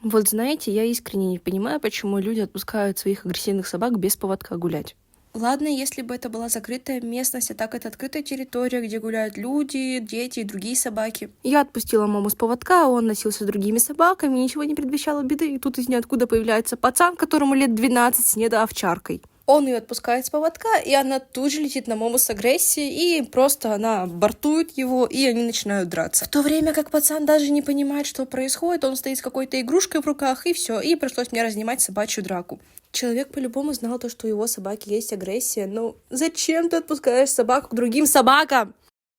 Вот знаете, я искренне не понимаю, почему люди отпускают своих агрессивных собак без поводка гулять. Ладно, если бы это была закрытая местность, а так это открытая территория, где гуляют люди, дети и другие собаки. Я отпустила маму с поводка, он носился с другими собаками, ничего не предвещало беды, и тут из ниоткуда появляется пацан, которому лет 12, с недоовчаркой. Он ее отпускает с поводка, и она тут же летит на маму с агрессией, и просто она бортует его, и они начинают драться. В то время как пацан даже не понимает, что происходит, он стоит с какой-то игрушкой в руках, и все, и пришлось мне разнимать собачью драку. Человек по-любому знал то, что у его собаки есть агрессия, но зачем ты отпускаешь собаку к другим собакам?